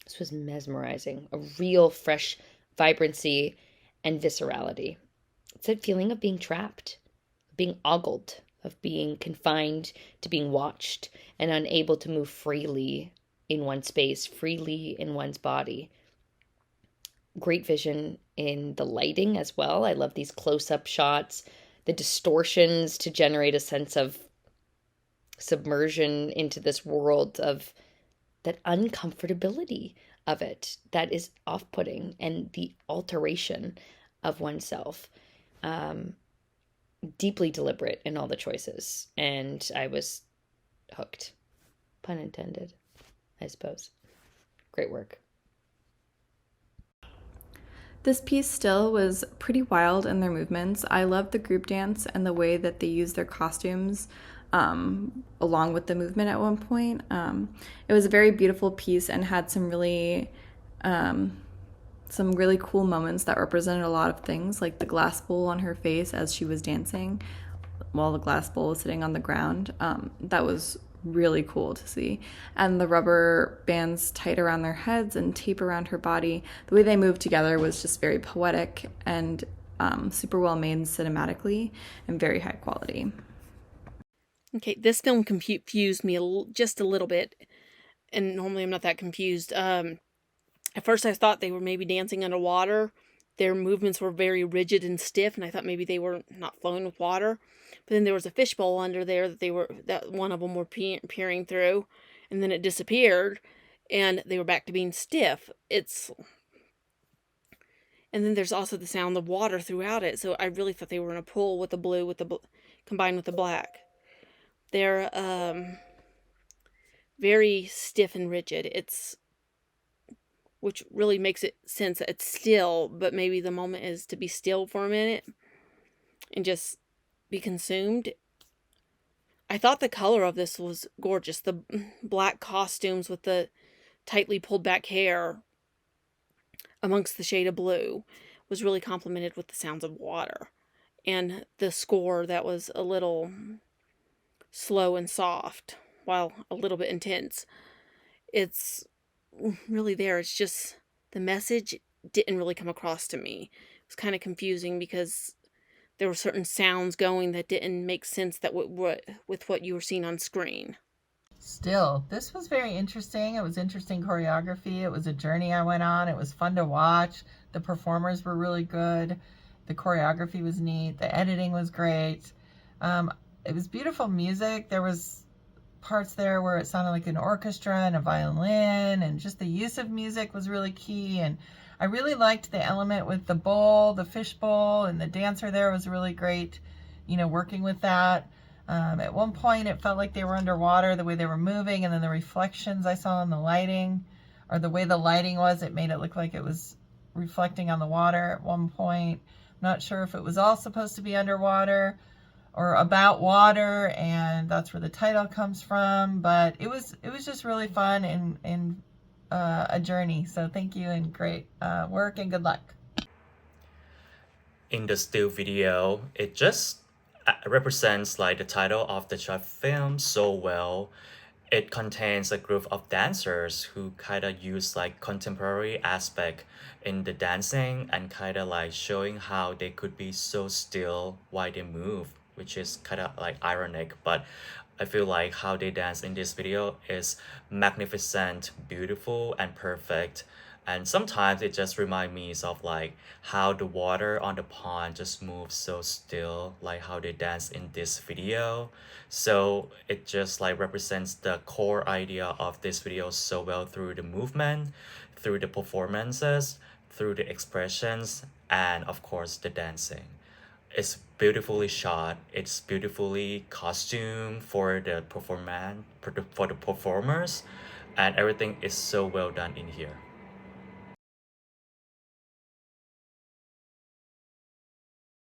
This was mesmerizing, a real fresh vibrancy and viscerality. It's that feeling of being trapped, being ogled, of being confined to being watched and unable to move freely in one space, freely in one's body. Great vision in the lighting as well. I love these close-up shots, the distortions to generate a sense of submersion into this world, of that uncomfortability of it that is off-putting, and the alteration of oneself. Um, Deeply deliberate in all the choices, and I was hooked. Pun intended, I suppose. Great work. This piece still was pretty wild in their movements. I loved the group dance and the way that they used their costumes along with the movement at one point. It was a very beautiful piece and had some really cool moments that represented a lot of things, like the glass bowl on her face as she was dancing while the glass bowl was sitting on the ground. That was really cool to see. And the rubber bands tied around their heads and tape around her body, the way they moved together was just very poetic and super well made cinematically and very high quality. Okay, this film confused me just a little bit, and normally I'm not that confused. At first I thought they were maybe dancing underwater. Their movements were very rigid and stiff, and I thought maybe they were not flowing with water. But then there was a fishbowl under there that one of them were peering through, and then it disappeared, and they were back to being stiff. And then there's also the sound of water throughout it, so I really thought they were in a pool with the blue combined with the black. They're very stiff and rigid. Which really makes it sense that it's still, but maybe the moment is to be still for a minute and just be consumed. I thought the color of this was gorgeous. The black costumes with the tightly pulled back hair amongst the shade of blue was really complemented with the sounds of water. And the score that was a little slow and soft, while a little bit intense. It's really there. It's just the message didn't really come across to me. It was kind of confusing because there were certain sounds going that didn't make sense with what you were seeing on screen. Still, this was very interesting. It was interesting choreography. It was a journey I went on. It was fun to watch. The performers were really good. The choreography was neat. The editing was great. It was beautiful music. There was parts there where it sounded like an orchestra and a violin, and just the use of music was really key. And I really liked the element with the bowl, the fish bowl, and the dancer there was really great, working with that. At one point it felt like they were underwater, the way they were moving, and then the reflections I saw in the lighting, or the way the lighting was, it made it look like it was reflecting on the water at one point. I'm not sure if it was all supposed to be underwater or about water, and that's where the title comes from, but it was just really fun and a journey. So thank you, and great work, and good luck. In the still video, it just represents like the title of the short film so well. It contains a group of dancers who kind of use like contemporary aspect in the dancing and kind of like showing how they could be so still while they move, which is kind of like ironic, but I feel like how they dance in this video is magnificent, beautiful, and perfect. And sometimes it just reminds me of like how the water on the pond just moves so still, like how they dance in this video. So it just like represents the core idea of this video so well through the movement, through the performances, through the expressions, and of course the dancing. It's beautifully shot. It's beautifully costumed for the performance, for the performers, and everything is so well done in here.